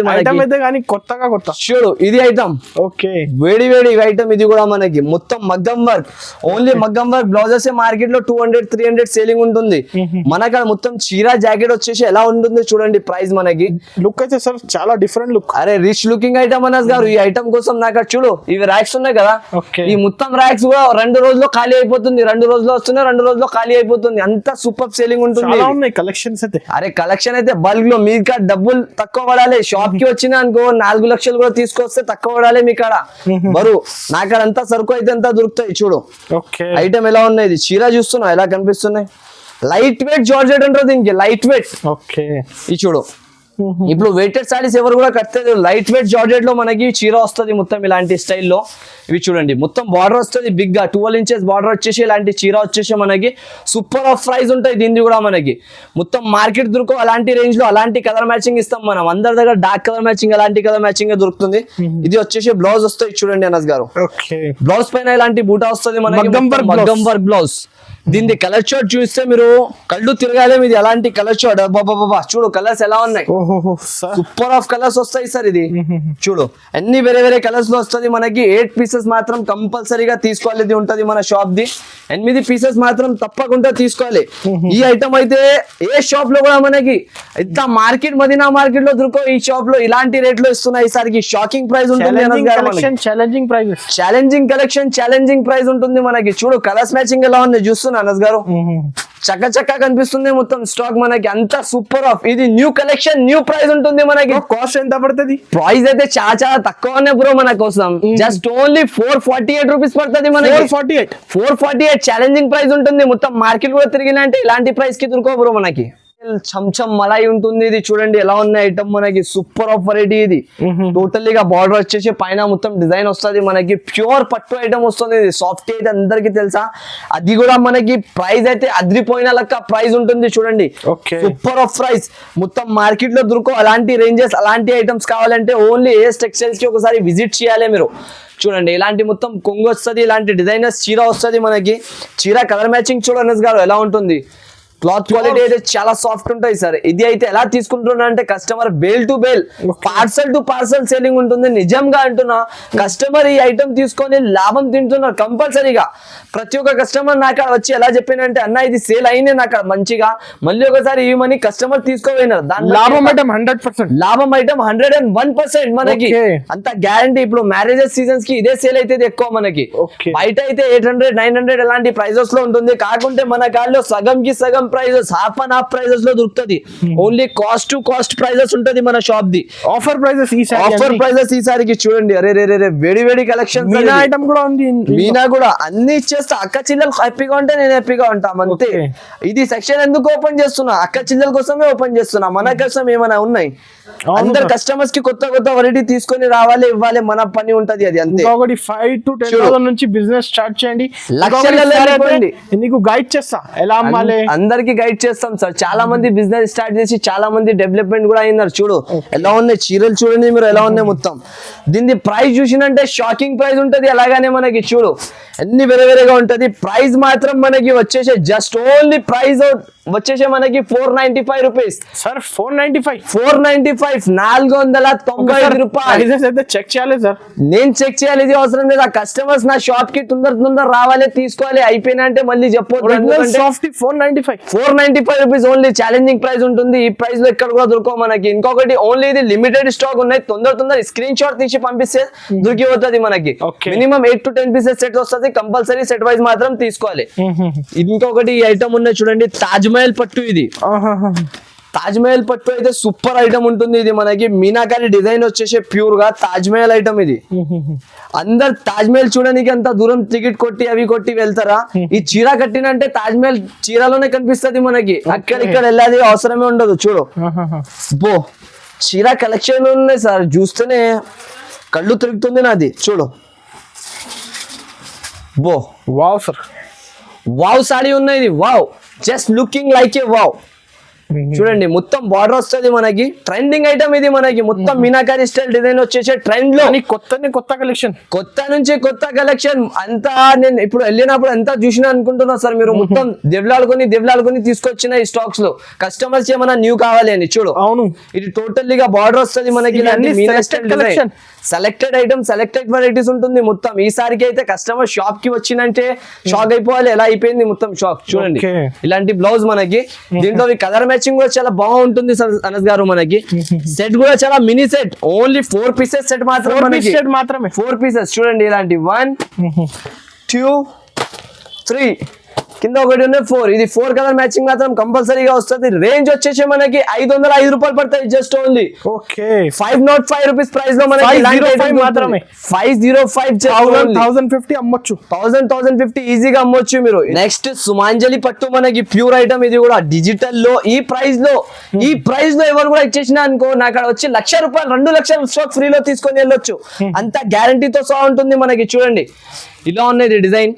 కొత్త. చూడు, ఇది ఐటమ్ ఓకే, వేడి ఐటమ్. ఇది కూడా మనకి మొత్తం మగ్గం వర్క్, ఓన్లీ మగ్గం వర్క్ బ్లౌజెస్ మార్కెట్ లో 200-300 సేలింగ్ ఉంటుంది. మనకు మొత్తం చీర జాకెట్ వచ్చేసి ఎలా ఉంటుంది చూడండి. ప్రైస్ మనకి లుక్ అయితే సార్ చాలా డిఫరెంట్ లుక్. అరే రిచ్ లుకింగ్ ఐటమ్ అనస్ గారు. ఈ ఐటమ్ కోసం నాకు చూడు, ఇవి ర్యాక్స్ ఉన్నాయి కదా, ఈ మొత్తం ర్యాక్స్ కూడా 2 రోజుల్లో ఖాళీ అయిపోతుంది. 2 రోజుల్లో వస్తున్నాయి, 2 రోజుల్లో ఖాళీ అయిపోతుంది. అంత సూపర్ సేలింగ్ ఉంటుంది. కలెక్షన్స్ అయితే, అరే కలెక్షన్ అయితే బల్క్ లో. మీ కాడ డబ్బులు తక్కువ పడాలి. షాప్ కి వచ్చిన అనుకో 4 లక్షలు కూడా తీసుకొస్తే తక్కువ పడాలి మీ కాడ. బరువు నా కాడ అంతా సరుకు అయితే అంతా దొరుకుతాయి. చూడు ఐటమ్ ఎలా ఉన్నాయి. ఇది చీర చూస్తున్నావు ఎలా కనిపిస్తున్నాయి. లైట్ వెయిట్ జార్జెట్ అంటారు దీనికి. Light weight. ఓకే, ఇది చూడు, ఇప్పుడు వెయిటెడ్ సారీస్ ఎవరు కూడా కట్టలేదు. లైట్ వెయిట్ జార్జెట్ లో మనకి చీర వస్తుంది మొత్తం ఇలాంటి స్టైల్లో. ఇవి చూడండి, మొత్తం బార్డర్ వస్తుంది బిగ్ గా 12 ఇంచెస్ బార్డర్ వచ్చేసి ఇలాంటి చీర వచ్చేసి మనకి సూపర్ ఆఫ్ ప్రైస్ ఉంటాయి. దీన్ని కూడా మనకి మొత్తం మార్కెట్ దొరకవు అలాంటి రేంజ్ లో. అలాంటి కలర్ మ్యాచింగ్ ఇస్తాం మనం. అందరి దగ్గర డార్క్ కలర్ మ్యాచింగ్, అలాంటి కలర్ మ్యాచింగ్ దొరుకుతుంది. ఇది వచ్చేసి బ్లౌజ్ వస్తాయి చూడండి అనస్ గారు. బ్లౌజ్ పైన ఇలాంటి బూటా వస్తుంది మనకి, మగ్గం వర్క్ బ్లౌజ్. దీని కలర్ షార్ట్ చూస్తే మీరు కళ్ళు తిరగాలి. ఇది ఎలాంటి కలర్ షార్ట్ బాబా. చూడు కలర్స్ ఎలా ఉన్నాయి. సూపర్ ఆఫ్ కలర్స్ వస్తాయి సార్. ఇది చూడు, అన్ని వేరే కలర్స్ లో వస్తుంది మనకి. 8 పీసెస్ మాత్రం కంపల్సరీగా తీసుకోవాలి ఉంటది మన షాప్ ది. 8 పీసెస్ మాత్రం తప్పకుండా తీసుకోవాలి. ఈ ఐటమ్ అయితే ఏ షాప్ లో కూడా మనకి ఇంత మార్కెట్, మదీనా మార్కెట్ లో దొరకవు. ఈ షాప్ లో ఇలాంటి రేట్ లో ఇస్తున్నాయి. ఈసారికి షాకింగ్ ప్రైస్ ఉంటుంది. ఛాలెంజింగ్ కలెక్షన్, ఛాలెంజింగ్ ప్రైస్ ఉంటుంది మనకి. చూడు కలర్స్ మ్యాచింగ్ ఎలా ఉంది చూస్తున్నావు. కనిపిస్తుంది అనస్ గారు, చక్క కనిపిస్తుంది మొత్తం స్టాక్ మనకి అంతా సూపర్ ఆఫ్. ఇది న్యూ కలెక్షన్, న్యూ ప్రైస్ ఉంటుంది మనకి. కాస్ట్ ఎంత పడుతుంది? ప్రైస్ అయితే చాలా తక్కువనే బ్రో మన కోసం. జస్ట్ ఓన్లీ 448 రూపీస్ పడుతుంది మనకి. 448 ఛాలెంజింగ్ ప్రైస్ ఉంటుంది. మొత్తం మార్కెట్ కూడా తిరిగినా అంటే ఇలాంటి ప్రైస్ కి దొరకవు బ్రో మనకి. చంచం మలాయి ఉంటుంది. ఇది చూడండి ఎలా ఉన్న ఐటమ్ మనకి, సూపర్ ఆఫ్ వెరైటీ. ఇది టోటల్లీగా బార్డర్ వచ్చేసి పైన మొత్తం డిజైన్ వస్తుంది మనకి. ప్యూర్ పట్టు ఐటమ్ వస్తుంది. ఇది సాఫ్ట్ అయితే అందరికి తెలుసా. అది కూడా మనకి ప్రైస్ అయితే అద్రిపోయిన లెక్క ప్రైస్ ఉంటుంది చూడండి. Super of price. మొత్తం మార్కెట్ లో దొరకవు అలాంటి రేంజెస్, అలాంటి ఐటమ్స్ కావాలంటే ఓన్లీ ఏఎస్ టెక్స్టైల్స్ కి ఒకసారి విజిట్ చేయాలి మీరు. చూడండి ఇలాంటి మొత్తం కొంగు వస్తుంది, ఇలాంటి డిజైనర్స్ చీర వస్తుంది మనకి. చీర కలర్ మ్యాచింగ్ చూడండి గారు ఎలా ఉంటుంది. క్లాత్ క్వాలిటీ అయితే చాలా సాఫ్ట్ ఉంటాయి సార్. ఇది అయితే ఎలా తీసుకుంటున్నా అంటే customer bale to bale, parcel to parcel selling ఉంటుంది. నిజంగా అంటున్నా, కస్టమర్ ఈ ఐటమ్ తీసుకొని లాభం తింటున్నారు కంపల్సరీగా. ప్రతి ఒక్క కస్టమర్ నాకు వచ్చి ఎలా చెప్పినంటే అన్న ఇది సేల్ అయింది నాకు మంచిగా, మళ్ళీ ఒకసారి ఇవ్వమని కస్టమర్ తీసుకోపోయినారు. దాని లాభం ఐటమ్ 100%, లాభం ఐటమ్ 101% మనకి అంత గ్యారంటీ. ఇప్పుడు మ్యారేజెస్ సీజన్స్ కి ఇదే సేల్ అయితే ఎక్కువ మనకి. బయట అయితే 800, 900 అలాంటి ప్రైజెస్ లో ఉంటుంది. కాకుంటే మన కాల్లో సగం కి సగం prices, half and half prices లో దొరుకుతుంది. Only cost to cost prices ఉంటది మన షాప్ ది. ఆఫర్ ప్రైజెస్ ఈసారికి చూడండి. అరే వేడి వేడి కలెక్షన్. మీనా ఐటమ్ కూడా ఉంది. మీనా కూడా అన్ని ఇచ్చేస్తా. అక్క చెల్లెలు హ్యాపీగా ఉంటే నేను హ్యాపీగా ఉంటాం అంతే. ఇది సెక్షన్ ఎందుకు ఓపెన్ చేస్తున్నా? అక్క చెల్లెల కోసమే ఓపెన్ చేస్తున్నా. మన కోసం ఏమైనా ఉన్నాయి? అందరు కస్టమర్స్ కి కొత్త వెరైటీ తీసుకొని రావాలి, ఇవ్వాలి, మన పని ఉంటది అది అంతే. 5 to 10,000 నుంచి బిజినెస్ స్టార్ట్ చేయండి. నీకు గైడ్ చేస్తా ఎలా అమ్మాలి, అందరికి గైడ్ చేస్తాం సార్. చాలా మంది బిజినెస్ స్టార్ట్ చేసి చాలా మంది డెవలప్మెంట్ కూడా అయినారు. చూడు ఎలా ఉన్నాయి చీరలు, చూడండి మీరు ఎలా ఉన్నాయి మొత్తం. దీని ప్రైస్ చూసినంటే షాకింగ్ ప్రైస్ ఉంటది. అలాగానే మనకి చూడు అన్ని వేరేగా ఉంటది. ప్రైస్ మాత్రం మనకి వచ్చేసే జస్ట్ ఓన్లీ ప్రైస్ వచ్చేసే మనకి 495 రూపీస్ సార్. 495 495 రూపాయలు. చెక్ చేయాలి సార్, నేను చెక్ చేయాలి, ఇది అవసరం లేదు. ఆ కస్టమర్స్ నా షాప్ కి తొందర రావాలి, తీసుకోవాలి. అయిపోయినా అంటే మళ్ళీ చెప్పొద్దు. 495 రూపీస్ ఓన్లీ ఛాలెంజింగ్ ప్రైస్ ఉంటుంది. ఈ ప్రైస్ లో ఎక్కడ కూడా దొరకవు మనకి. ఇంకొకటి ఓన్లీ ఇది లిమిటెడ్ స్టాక్ ఉన్నాయి. తొందర స్క్రీన్ షాట్ తీసి పంపిస్తే దొరికిపోతుంది మనకి. మినిమం 8 to 10 పీసెస్ సెట్ వస్తుంది. కంపల్సరీ సెట్ వైజ్ మాత్రం తీసుకోవాలి. ఇంకొకటి ఈ ఐటమ్ ఉన్నాయి చూడండి, తాజ్ మహల్ పట్టు. ఇది తాజ్ మహల్ పట్టు అయితే సూపర్ ఐటమ్ ఉంటుంది. ఇది మనకి మీనాకారి డిజైన్ వచ్చేసి ప్యూర్ గా తాజ్ మహల్ ఐటమ్. ఇది అందరు తాజ్ మహల్ చూడడానికి అంత దూరం టికెట్ కొట్టి అవి కొట్టి వెళ్తారా? ఈ చీర కట్టినంటే తాజ్ మహల్ చీరలోనే కనిపిస్తుంది మనకి. అక్కడిక్కడ వెళ్ళేది అవసరమే ఉండదు. చూడు బో చీర కలెక్షన్ ఉన్నాయి సార్, చూస్తేనే కళ్ళు తిరుగుతుంది నాది. చూడు బో వావ్ సార్, వావ్ సారీ ఉన్నాయి. వావ్, జస్ట్ లుకింగ్ లైక్ ఏ వావ్. చూడండి మొత్తం బార్డర్ వస్తుంది మనకి. ట్రెండింగ్ ఐటమ్ ఇది మనకి. మొత్తం మీనాకారి స్టైల్ డిజైన్ వచ్చేసే ట్రెండ్ లో కొత్త కలెక్షన్, కొత్త కలెక్షన్ అంతా. నేను ఇప్పుడు వెళ్ళినప్పుడు అంతా చూసిన అనుకుంటున్నా సార్ మీరు. మొత్తం దెవ్లాడుకొని తీసుకొచ్చిన ఈ స్టాక్స్ లో కస్టమర్స్ ఏమైనా న్యూ కావాలి అని. చూడు అవును, ఇది టోటల్లీగా బార్డర్ వస్తుంది మనకి. సెలెక్టెడ్ ఐటమ్, సెలెక్టెడ్ వెరైటీస్ ఉంటుంది మొత్తం. ఈసారికి అయితే కస్టమర్ షాప్ కి వచ్చినంటే షాక్ అయిపోవాలి. ఎలా అయిపోయింది మొత్తం షాక్. చూడండి ఇలాంటి బ్లౌజ్ మనకి. దీంట్లో కలర్ మ్యాచింగ్ కూడా చాలా బాగుంటుంది అనస్ గారు. మనకి సెట్ కూడా చాలా mini set. Only 4 pieces set మాత్రమే. 4 పీసెస్ చూడండి. ఇలాంటి 1 2 3 కింద ఒకటి ఉన్నాయి 4. ఇది 4 కలర్ మ్యాచింగ్ మాత్రం కంపల్సరీగా వస్తుంది. రేంజ్ వచ్చేసి మనకి 505 రూపాయలు పడతాయి. జస్ట్ ఓన్లీ 505 రూపీస్ ప్రైస్ లో మనకి 505 అమ్మొచ్చు. 1050 ఈజీగా అమ్మొచ్చు మీరు. నెక్స్ట్ సుమాంజలి పట్టు మనకి ప్యూర్ ఐటమ్. ఇది కూడా డిజిటల్ లో ఈ ప్రైస్ లో ఎవరు కూడా ఇచ్చేసినా అనుకో, నాకు అక్కడ వచ్చి 1,00,000 రూపాయలు 2 లక్షల స్టాక్ ఫ్రీలో తీసుకొని వెళ్ళొచ్చు. అంత గ్యారంటీతో సహా ఉంటుంది మనకి. చూడండి ఇలా ఉన్నది డిజైన్.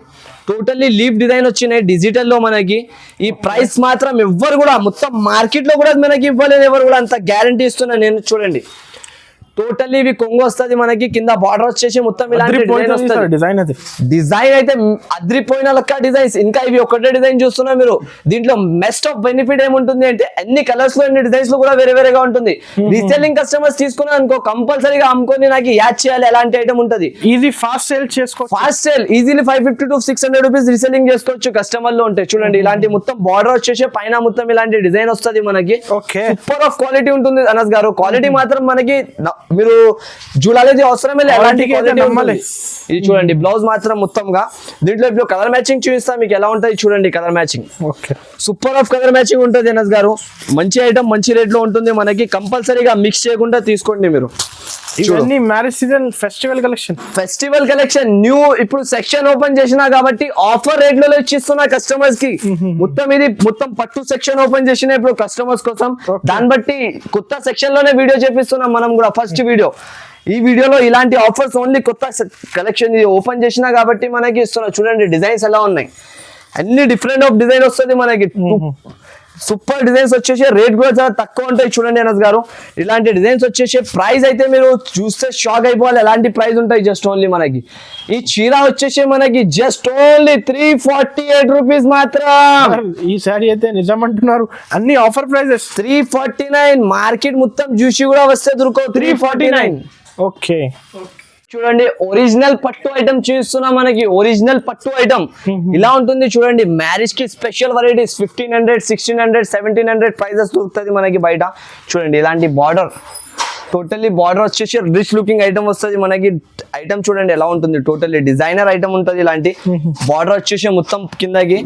టోటల్లీ లీఫ్ డిజైన్ వచ్చినాయి డిజిటల్ లో మనకి. ఈ ప్రైస్ మాత్రం ఎవ్వరు కూడా మొత్తం మార్కెట్ లో కూడా మనకి ఇవ్వలేదు ఎవరు కూడా. అంత గ్యారంటీ ఇస్తున్నా నేను. చూడండి టోటల్లీ ఇవి కొంగు వస్తుంది మనకి. కింద బార్డర్ వచ్చేసి మొత్తం ఇలాంటి డిజైన్ అయితే అద్రిపోయిన లెక్క డిజైన్స్. ఇంకా ఇవి ఒకటే డిజైన్ చూస్తున్నా మీరు. దీంట్లో బెస్ట్ ఆఫ్ బెనిఫిట్ ఏముంటుంది అంటే అన్ని కలర్స్ లో, అన్ని డిజైన్స్ లో కూడా వేరేగా ఉంటుంది. రీసెల్లింగ్ కస్టమర్స్ తీసుకున్నా అనుకో, కంపల్సరీగా అమ్ముకొని నాకు యాడ్ చేయాలి ఎలాంటి ఐటమ్ ఉంటుంది. ఈజీ ఫాస్ట్ సేల్ చేసుకో. Fast sale easily 550 to 600 rupees reselling చేసుకోవచ్చు కస్టమర్ లో ఉంటే. చూడండి ఇలాంటి మొత్తం బార్డర్ వచ్చేసి పైన మొత్తం ఇలాంటి డిజైన్ వస్తుంది మనకి. సూపర్ ఆఫ్ క్వాలిటీ ఉంటుంది అనస్ గారు. క్వాలిటీ మాత్రం మనకి మీరు చూడాలి అవసరమే లేదు. ఎలాంటి Quality అయితే quality నమ్మాలి. ఉంటుంది. ఇది చూడండి బ్లౌజ్ మాత్రం మొత్తంగా. దీంట్లో ఇప్పుడు కలర్ మ్యాచింగ్ చూపిస్తా మీకు ఎలా ఉంటుంది చూడండి. Colour matching okay super of colour matching ఉంటుంది ఎనస్ గారు. మంచి ఐటమ్ మంచి రేట్ లో ఉంటుంది మనకి. కంపల్సరీగా మిక్స్ చేయకుండా తీసుకోండి మీరు. ఇవన్నీ marriage season festival collection. Festival collection new ఇప్పుడు సెక్షన్ ఓపెన్ చేసినా కాబట్టి ఆఫర్ రేట్ లో ఇచ్చిస్తున్నా కస్టమర్స్ కి. మొత్తం పట్టు సెక్షన్ ఓపెన్ చేసిన ఇప్పుడు కస్టమర్స్ కోసం. దాన్ని బట్టి కొత్త సెక్షన్ లోనే వీడియో చేపిస్తున్నాం మనం కూడా. ఫస్ట్ వీడియో ఈ వీడియోలో ఇలాంటి ఆఫర్స్ ఓన్లీ కొత్త కలెక్షన్ ఇది ఓపెన్ చేసినా కాబట్టి మనకి ఇస్తున్నా. చూడండి డిజైన్స్ ఎలా ఉన్నాయి, అన్ని డిఫరెంట్ ఆఫ్ డిజైన్ వస్తుంది మనకి. సూపర్ డిజైన్స్ వచ్చేసి రేట్ కూడా చాలా తక్కువ ఉంటాయి. చూడండి అనస్ గారు ఇలాంటి డిజైన్స్ వచ్చేసి ప్రైస్ అయితే మీరు చూస్తే షాక్ అయిపోవాలి. ఎలాంటి ప్రైస్ ఉంటాయి జస్ట్ ఓన్లీ మనకి. ఈ చీర వచ్చేసి మనకి జస్ట్ ఓన్లీ 348 రూపీస్ మాత్రం. ఈ సారీ అయితే నిజం అంటున్నారు, అన్ని ఆఫర్ ప్రైజెస్. 349 మార్కెట్ మొత్తం చూసి కూడా వస్తే దొరకవు. 349. ఓకే చూడండి ఒరిజినల్ పట్టు ఐటమ్ చూస్తున్నాం మనకి. ఒరిజినల్ పట్టు ఐటమ్ ఇలా ఉంటుంది చూడండి. మ్యారేజ్ కి స్పెషల్ వెరైటీస్ 1500, 1600, 1700 ప్రైజెస్ దొరుకుతుంది మనకి బయట. చూడండి ఇలాంటి బార్డర్, టోటల్లీ బార్డర్ వచ్చేసి రిచ్ లుకింగ్ ఐటమ్ వస్తుంది మనకి. ఐటమ్ చూడండి ఎలా ఉంటుంది, టోటల్లీ డిజైనర్ ఐటమ్ ఉంటుంది. ఇలాంటి బార్డర్ వచ్చేసి మొత్తం కిందకి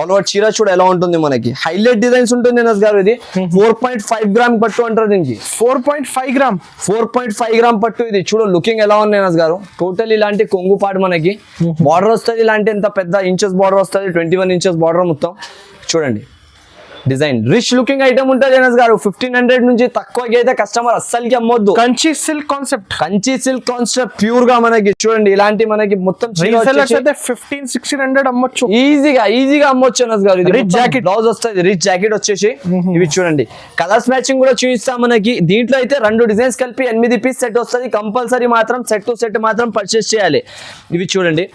ఆల్ ఓవర్ చీర చూడ ఎలా ఉంటుంది మనకి. హైలైట్ డిజైన్స్ ఉంటుంది ఎనస్ గారు. ఇది 4.5 గ్రామ్ పట్టు అంటారు దీనికి. 4.5 గ్రామ్ 4.5 గ్రామ్ పట్టు. ఇది చూడు లుకింగ్ ఎలా ఉంది ఎనస్ గారు. టోటల్ ఇలాంటి కొంగు పాటు మనకి బార్డర్ వస్తుంది. ఇలాంటి ఎంత పెద్ద ఇంచెస్ బార్డర్ వస్తుంది, 21 ఇంచెస్ బార్డర్ మొత్తం. చూడండి డిజైన్ రిచ్ లుకింగ్ ఐటమ్ ఉంటుంది ఎనస్ గారు. 1500 నుంచి తక్కువకి అయితే కస్టమర్ అస్సలకి అమ్మొద్దు. Kanchi silk concept, Kanchi silk concept pure గా మనకి. చూడండి ఇలాంటి మనకి మొత్తం 1500-1600 అమ్మొచ్చు ఈజీగా అమ్మొచ్చు ఎనస్ గారు. ఇది రిచ్ జాకెట్ బ్లౌజ్ వస్తుంది. రిచ్ జాకెట్ వచ్చేసి ఇవి చూడండి కలర్స్ మ్యాచింగ్ కూడా చూపిస్తాం మనకి. దీంట్లో అయితే 2 డిజైన్స్ కలిపి 8 పీస్ సెట్ వస్తుంది. కంపల్సరీ మాత్రం సెట్ టు సెట్ మాత్రం పర్చేస్ చేయాలి. ఇవి చూడండి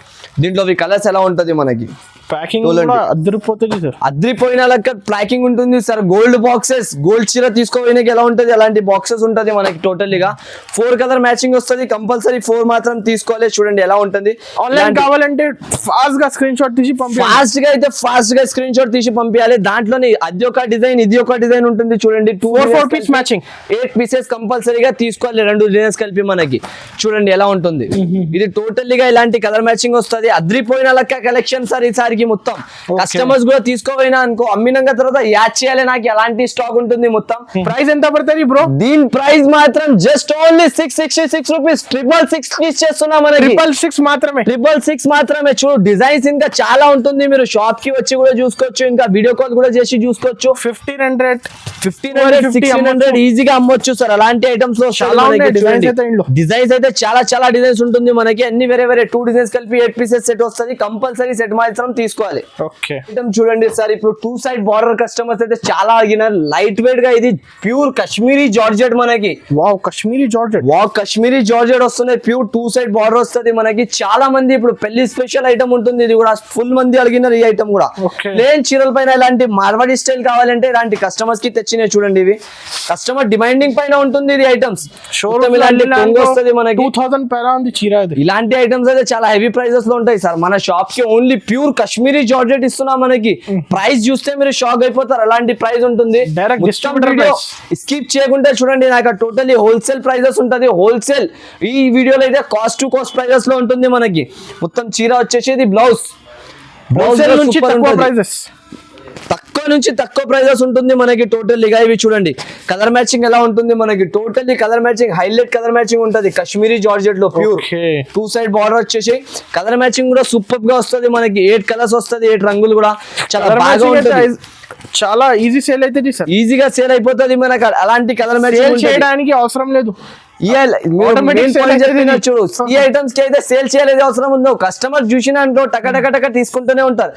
దీంట్లో కలర్స్ ఎలా ఉంటది మనకి. ప్యాకింగ్ అదిరిపోతుంది సార్. అదిరిపోయిన లెక్క ప్యాకింగ్ ఉంటుంది సార్. గోల్డ్ బాక్సెస్, గోల్డ్ చీర తీసుకోవడానికి ఎలా ఉంటుంది అలాంటి బాక్సెస్ ఉంటుంది మనకి. టోటల్లీగా 4 కలర్ మ్యాచింగ్ వస్తుంది. కంపల్సరీ 4 మాత్రం తీసుకోవాలి. చూడండి ఎలా ఉంటుంది. ఆన్లైన్ కావాలంటే ఫాస్ట్ గా స్క్రీన్ షాట్ తీసి పంపించాలి. ఫాస్ట్ గా స్క్రీన్ షాట్ తీసి పంపించాలి. దాంట్లోనే అది ఒక డిజైన్ ఇది ఒక డిజైన్ ఉంటుంది. చూడండి 4 పీస్ మ్యాచింగ్ 8 పీసెస్ కంపల్సరీగా తీసుకోవాలి. 2 డిజైన్స్ కలిపి మనకి. చూడండి ఎలా ఉంటుంది. ఇది టోటల్లీగా ఇలాంటి కలర్ మ్యాచింగ్ వస్తుంది. అదిరిపోయిన లెక్క కలెక్షన్ సార్ ఈసారికి మొత్తం. కస్టమర్స్ కూడా తీసుకోపోయినా అనుకో అమ్మినాక తర్వాత యాడ్ చేయాలి నాకు ఎలాంటి స్టాక్ ఉంటుంది మొత్తం. ప్రైస్ ఎంత పడుతుంది బ్రో? దీని ప్రైస్ మాత్రం జస్ట్ ఓన్లీ 666 రూపీస్. 666 ఇచ్చేస్తున్నా మనకి. 666 మాత్రమే. చూడు డిజైన్స్ ఇంకా చాలా ఉంటుంది. మీరు షాప్ కి వచ్చి కూడా చూసుకోవచ్చు, ఇంకా వీడియో కాల్ కూడా చేసి చూసుకోవచ్చు. 1500, 1600 ఈజీగా అమ్మొచ్చు సార్. అలాంటి ఐటమ్స్ లో చాలా డిజైన్స్ అయితే చాలా డిజైన్స్ ఉంటుంది మనకి. అన్ని వేరే 2 డిజైన్స్ కలిపి 8 పీసెస్ సెట్ వస్తుంది. కంపల్సరీ సెట్ మాత్రం తీసుకోవాలి. ఓకే ఐటమ్ చూడండి సార్. ఇప్పుడు 2 సైడ్ బార్డర్ కస్టమర్స్ అయితే చాలా అడిగినారు. లైట్ వెయిట్ గా ఇది ప్యూర్ కాశ్మీరీ జార్జెట్ మనకి. వావ్ కాశ్మీరీ జార్జెట్ వస్తుంది. ప్యూర్ 2 సైడ్ బార్డర్ వస్తుంది మనకి. చాలా మంది ఇప్పుడు పెళ్లి స్పెషల్ ఐటమ్ ఉంటుంది. ఇది కూడా ఫుల్ మంది అడిగినారు ఈ ఐటమ్ కూడా. ప్లేన్ చీరల పైన ఇలాంటి మార్వాడి స్టైల్ కావాలంటే ఇలాంటి కస్టమర్స్ కి తెచ్చినాయి. చూడండి ఇవి కస్టమర్ డిమాండింగ్ పైన ఉంటుంది. ఇది ఐటమ్స్ వస్తుంది మనకి. 2000 పైన ఉంది చీర. ఇలాంటి ఐటమ్స్ అయితే చాలా హెవీ ప్రైజెస్ లో ఉంటాయి సార్. మన షాప్ కి ఓన్లీ ప్యూర్ కాశ్మీరీ జార్జెట్ ఇస్తున్నాం మనకి. ప్రైస్ చూస్తే మీరు షాక్ అయిపోతారు. అలాంటి ప్రైస్ ఉంటుంది. స్కిప్ చేయకుండా చూడండి. నాకు టోటలీ హోల్సేల్ ప్రైజెస్ ఉంటుంది. హోల్సేల్ ఈ వీడియోలో అయితే కాస్ట్ టు కాస్ట్ ప్రైజెస్ లో ఉంటుంది మనకి. మొత్తం చీర వచ్చేసి బ్లౌజ్ నుంచి తక్కువ ప్రైజెస్ ఉంటుంది మనకి. టోటల్లీగా ఇవి చూడండి కలర్ మ్యాచింగ్ ఎలా ఉంటుంది మనకి. Totally colour matching highlight colour matching ఉంటుంది. కాశ్మీరీ జార్జెట్ లో ప్యూర్ 2 సైడ్ బార్డర్ వచ్చేసి కలర్ మ్యాచింగ్ కూడా సూపర్ గా వస్తుంది మనకి. 8 కలర్స్ వస్తుంది. 8 రంగులు కూడా చాలా బాగా ఉంటుంది. చాలా ఈజీ సేల్ అయితే ఈజీగా సేల్ అయిపోతుంది మనకి. అలాంటి కలర్ మ్యాచింగ్ చేయడానికి అవసరం లేదు. ఈ ఐటమ్స్ కి అయితే సేల్ చేయలేదు అవసరం ఉందో. కస్టమర్ చూసినాకో టక తీసుకుంటూనే ఉంటారు.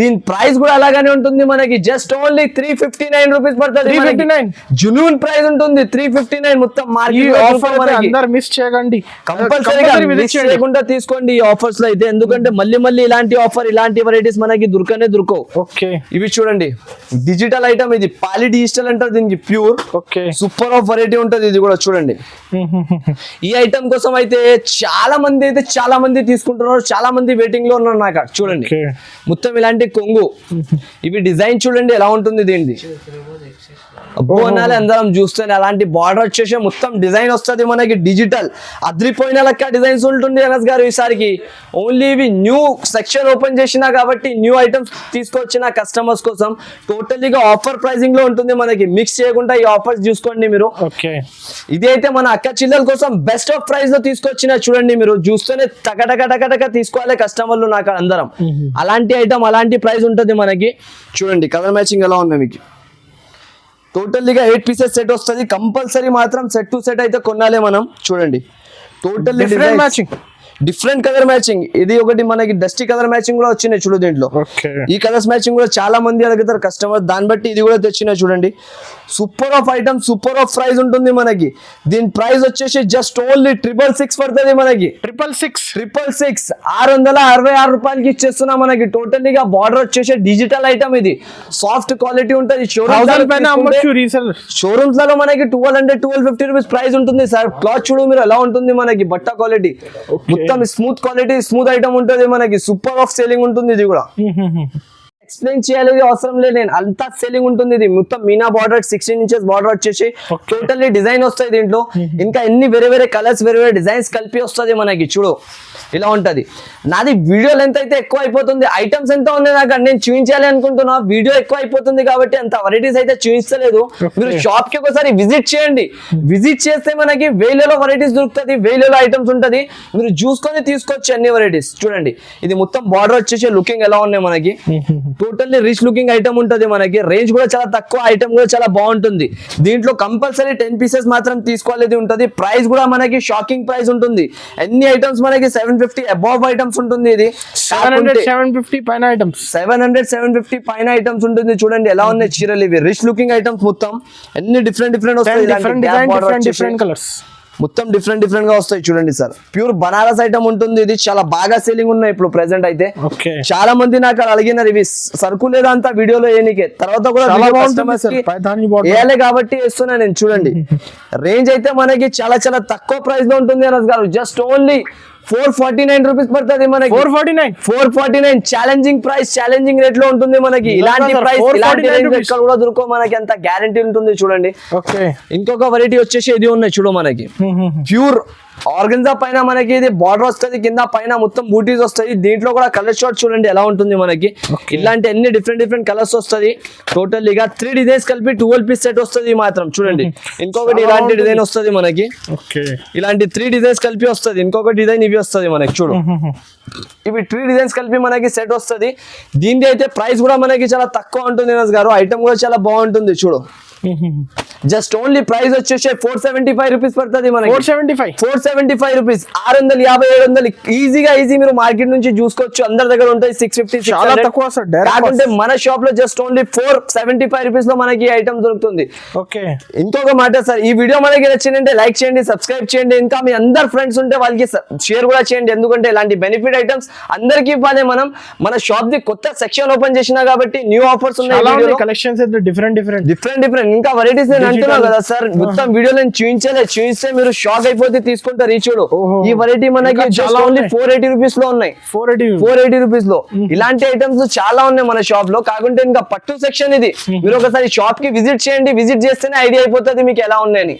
దీని ప్రైస్ కూడా అలాగానే ఉంటుంది మనకి. జస్ట్ ఓన్లీ 359 రూపీస్ పడుతుంది. జునూన్ ప్రైస్ ఉంటుంది 359. మొత్తం మార్కెట్ మిస్ చేయకండి. కంపల్సరీగా మిస్ చేయకుండా తీసుకోండి ఈ ఆఫర్స్ లో అయితే. ఎందుకంటే మళ్ళీ ఇలాంటి ఆఫర్ ఇలాంటి వెరైటీస్ మనకి దొరకవు. ఇవి చూడండి డిజిటల్ ఐటమ్. ఇది పాలి డిజిటల్ అంటారు దీనికి. ప్యూర్ సూపర్ ఆఫ్ వెరైటీ ఉంటుంది. ఇది కూడా చూడండి. ఈ ఐటమ్ కోసం అయితే చాలా మంది తీసుకుంటున్నారు. చాలా మంది వెయిటింగ్ లో ఉన్నారు నాకు. చూడండి మొత్తం ఇలాంటి కొంగు. ఇవి డిజైన్ చూడండి ఎలా ఉంటుంది. దీనిది బోనాలు అందరం చూస్తేనే అలాంటి బార్డర్ వచ్చేసి మొత్తం డిజైన్ వస్తుంది మనకి డిజిటల్ అద్రిపోయిన లెక్క డిజైన్స్ ఉంటుంది అనస్ గారు ఈసారికి ఓన్లీ ఇవి న్యూ సెక్షన్ ఓపెన్ చేసినా కాబట్టి న్యూ ఐటమ్స్ తీసుకొచ్చిన కస్టమర్స్ కోసం టోటలీగా ఆఫర్ ప్రైసింగ్ లో ఉంటుంది మనకి మిక్స్ చేయకుండా ఈ ఆఫర్స్ చూసుకోండి మీరు ఓకే ఇది అయితే మన అక్క చెల్లెల కోసం బెస్ట్ ఆఫ్ ప్రైస్ లో తీసుకొచ్చిన చూడండి మీరు చూస్తేనే టక తీసుకోవాలి కస్టమర్లు నాకు అందరం అలాంటి ఐటమ్ అలాంటి ప్రైస్ ఉంటుంది మనకి చూడండి కలర్ మ్యాచింగ్ ఎలా ఉంది మీకు టోటల్లీగా 8 పీసెస్ సెట్ వస్తుంది కంపల్సరీ మాత్రం సెట్ టు సెట్ అయితే కొనాలి మనం చూడండి totally different matching different colour matching ఇది ఒకటి మనకి డస్టీ కలర్ మ్యాచింగ్ కూడా వచ్చినాయి చూడు దీంట్లో ఈ కలర్స్ మ్యాచింగ్ కూడా చాలా మంది అడుగుతారు కస్టమర్ దాన్ని బట్టి ఇది కూడా తెచ్చినా చూడండి super of item super of price ఉంటుంది మనకి దీని ప్రైస్ వచ్చేసి జస్ట్ ఓన్లీ 666 పడుతుంది మనకి 666 666 రూపాయలకి ఇచ్చేస్తున్నా మనకి టోటల్లీగా బార్డర్ వచ్చేసి డిజిటల్ ఐటమ్ ఇది సాఫ్ట్ క్వాలిటీ ఉంటుంది షోరూమ్స్ లలో మనకి 1250 రూపీస్ ప్రైస్ ఉంటుంది సార్ క్లాత్ చూడు మీరు ఎలా ఉంటుంది మనకి బట్ట క్వాలిటీ మొత్తం స్మూత్ క్వాలిటీ స్మూత్ ఐటమ్ ఉంటుంది మనకి సూపర్ ఆఫ్ సేలింగ్ ఉంటుంది ఇది కూడా ఎక్స్ప్లెయిన్ చేయాలి అవసరం లేదు నేను అంతా సెల్లింగ్ ఉంటుంది ఇది మొత్తం మీనా బార్డర్ 16 ఇంచెస్ బార్డర్ వచ్చేసి టోటల్లీ డిజైన్ వస్తాయి దీంట్లో ఇంకా ఎన్ని వేరే వేరే కలర్స్ వేరే వేరే డిజైన్స్ కలిపి వస్తుంది మనకి చూడు ఇలా ఉంటది నాది వీడియో లెంత్ అయితే ఎక్కువ అయిపోతుంది ఐటమ్స్ ఎంత ఉన్నాయి నాకు నేను చూపించాలి అనుకుంటున్నా వీడియో ఎక్కువ అయిపోతుంది కాబట్టి అంత వెరైటీస్ అయితే చూపించలేదు మీరు షాప్ కి ఒకసారి విజిట్ చేయండి విజిట్ చేస్తే మనకి వేలలో వెరైటీస్ దొరుకుతుంది వేలలో ఐటమ్స్ ఉంటది మీరు చూసుకొని తీసుకోవచ్చు అన్ని వెరైటీస్ చూడండి ఇది మొత్తం బార్డర్ వచ్చేసి లుకింగ్ ఎలా ఉన్నాయి మనకి టోటల్లీ రిచ్ లుకింగ్ ఐటమ్ ఉంటుంది మనకి రేంజ్ కూడా చాలా తక్కువ ఐటమ్ కూడా చాలా బాగుంటుంది దీంట్లో కంపల్సరీ 10 పీసెస్ మాత్రం తీసుకోవాలి ఉంటుంది ప్రైస్ కూడా మనకి షాకింగ్ ప్రైస్ ఉంటుంది ఎన్ని ఐటమ్స్ మనకి 750 అబౌవ్ ఐటమ్స్ ఉంటుంది ఇది 750 పైన ఐటమ్స్ 750 పైన ఐటమ్స్ ఉంటుంది చూడండి ఎలా ఉన్నాయి చీరలు ఇవి రిచ్ లుకింగ్ ఐటమ్స్ మొత్తం ఎన్ని డిఫరెంట్ వస్తాయి కలర్స్ మొత్తం డిఫరెంట్ గా వస్తాయి చూడండి సార్ ప్యూర్ బనారస్ ఐటమ్ ఉంటుంది ఇది చాలా బాగా సేలింగ్ ఉన్నాయి ఇప్పుడు ప్రెసెంట్ అయితే చాలా మంది నాకు అడిగినారు ఇవి సరుకు లేదంతా వీడియోలో ఏనికే తర్వాత కూడా వేయాలి కాబట్టి వేస్తున్నా నేను చూడండి రేంజ్ అయితే మనకి చాలా చాలా తక్కువ ప్రైస్ లో ఉంటుంది అనస్ గారు జస్ట్ ఓన్లీ 449 రూపీస్ పడుతుంది మనకి 449 ఛాలెంజింగ్ ప్రైస్ ఛాలెంజింగ్ రేట్ లో ఉంటుంది మనకి ఇలాంటి ప్రైస్ ఇలాంటి రేంజ్ ఎక్కడ కూడా దొరకవు మనకి అంత గ్యారంటీ ఉంటుంది చూడండి ఇంకొక వెరైటీ వచ్చేసి ఇది ఉన్నాయి చూడు మనకి ప్యూర్ ఆర్గన్జా పైన మనకి ఇది బార్డర్ వస్తుంది కింద పైన మొత్తం బూటీస్ వస్తాయి దీంట్లో కూడా కలర్ షార్ట్ చూడండి ఎలా ఉంటుంది మనకి ఇలాంటి అన్ని డిఫరెంట్ కలర్స్ వస్తుంది టోటల్లీగా 3 డిజైన్స్ కలిపి 12 పీస్ సెట్ వస్తుంది మాత్రం చూడండి ఇంకొకటి ఇలాంటి డిజైన్ వస్తుంది మనకి ఇలాంటి 3 డిజైన్స్ కలిపి వస్తుంది ఇంకొక డిజైన్ ఇవి వస్తుంది మనకి చూడు ఇవి 3 డిజైన్స్ కలిపి మనకి సెట్ వస్తుంది దీని అయితే ప్రైస్ కూడా మనకి చాలా తక్కువ ఉంటుంది గారు ఐటమ్ కూడా చాలా బాగుంటుంది చూడు జస్ట్ ఓన్లీ ప్రైస్ వచ్చేసి 475 రూపీస్ పడుతుంది మనకి 475 రూపీస్ 650 700 ఈజీ మీరు మార్కెట్ నుంచి చూసుకోవచ్చు అందరి దగ్గర ఉంటాయి 650 చాలా తక్కువ కాకుంటే మన షాప్ లో జస్ట్ ఓన్లీ 475 రూపీస్ లో మనకి ఐటమ్ దొరుకుతుంది ఇంకొక మాట సార్ ఈ వీడియో మనకి నచ్చిందంటే లైక్ చేయండి సబ్స్క్రైబ్ చేయండి ఇంకా మీ అందరు ఫ్రెండ్స్ ఉంటే వాళ్ళకి షేర్ కూడా చేయండి ఎందుకంటే ఇలాంటి బెనిఫిట్ ఐటమ్స్ అందరికి ఇవ్వాలి మనం మన షాప్ ది కొత్త సెక్షన్ ఓపెన్ చేసినా కాబట్టి న్యూ ఆఫర్స్ ఉన్నాయి కలెక్షన్స్ డిఫరెంట్ ఇంకా వెరైటీస్ నేను అంటున్నా కదా సార్ మొత్తం వీడియో నేను చూపిస్తే మీరు షాక్ అయిపోతే తీసుకుంటారు ఈ చూడు ఈ వెరైటీ మనకి జస్ట్ ఓన్లీ 480 రూపీస్ లో ఉన్నాయి 480 రూపీస్ లో ఇలాంటి ఐటమ్స్ చాలా ఉన్నాయి మన షాప్ లో కాకుంటే ఇంకా పట్టు సెక్షన్ ఇది మీరు ఒకసారి షాప్ కి విజిట్ చేయండి విజిట్ చేస్తేనే ఐడియా అయిపోతుంది మీకు ఎలా ఉన్నాయని